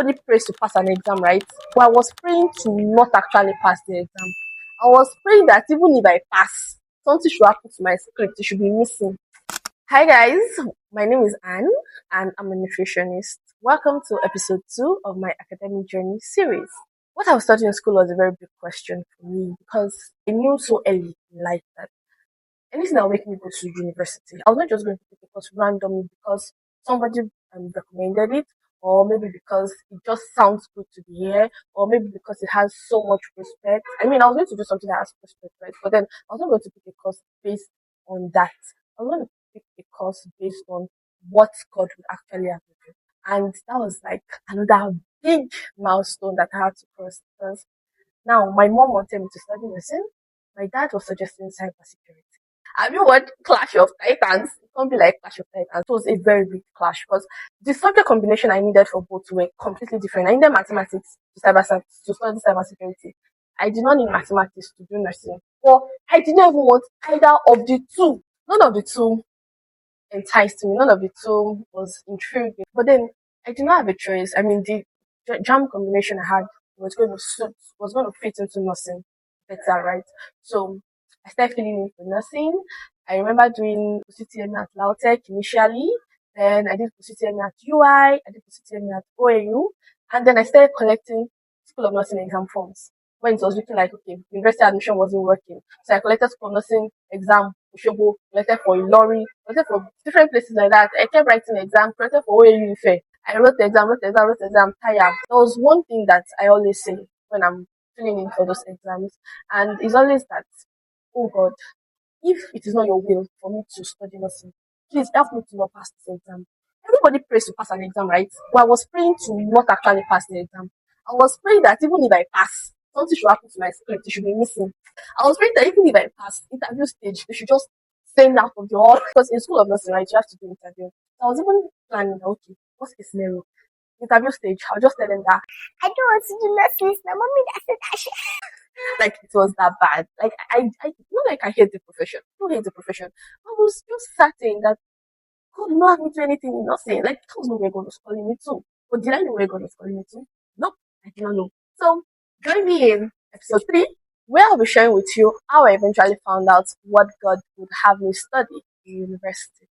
Everybody prays to pass an exam, right? But I was praying to not actually pass the exam. I was praying that even if I pass, something should happen to my script. It should be missing. Hi guys, my name is Anne and I'm a nutritionist. Welcome to episode 2 of my academic journey series. What I was studying in school was a very big question for me because I knew so early in life that anything that will make me go to university, I was not just going to pick a course randomly because somebody recommended it, or maybe because it just sounds good to be here, or maybe because it has so much prospect. I mean, I was going to do something that has prospect, right? But then I was not going to pick a course based on that. I was going to pick a course based on what God would actually have to do. And that was like another big milestone that I had to cross because now my mom wanted me to study nursing. My dad was suggesting cybersecurity. Have you watched Clash of Titans? It can't be like Clash of Titans. It was a very big clash because the subject combination I needed for both were completely different. I needed mathematics to study cybersecurity. I did not need mathematics to do nursing. Or I didn't even want either of the two. None of the two enticed me. None of the two was intriguing. But then I did not have a choice. I mean, the jam combination I had was going to fit into nursing better, right? So I started feeling in for nursing. I remember doing PCTM at Lautech initially. Then I did PCTM at UI. I did PCTM at OAU. And then I started collecting School of Nursing exam forms when it was looking like, okay, university admission wasn't working. So I collected School of Nursing exam, Oshobo, collected for Ilori, collected for different places like that. I kept writing exam, collected for OAU Ife. I wrote the exam, tired. There was one thing that I always say when I'm filling in for those exams, and it's always that, oh God, if it is not your will for me to study nursing, please help me to not pass this exam. Everybody prays to pass an exam, right? But I was praying to not actually pass the exam. I was praying that even if I pass, something should happen to my script. It should be missing. I was praying that even if I pass interview stage, they should just send out of the hall. Because in School of Nursing, right, you have to do interview. So I was even planning, okay, what's the scenario? Interview stage, I'll just tell them that I don't want to do nursing. My mommy that said I should. Like it was that bad. Like I not like I hate the profession. I don't hate the profession. I was just certain that God did not have me do anything in nursing. Like that was not where God was calling me to. But did I know where God was calling me to? Nope, I did not know. So join me in episode 3, where I'll be sharing with you how I eventually found out what God would have me study in university.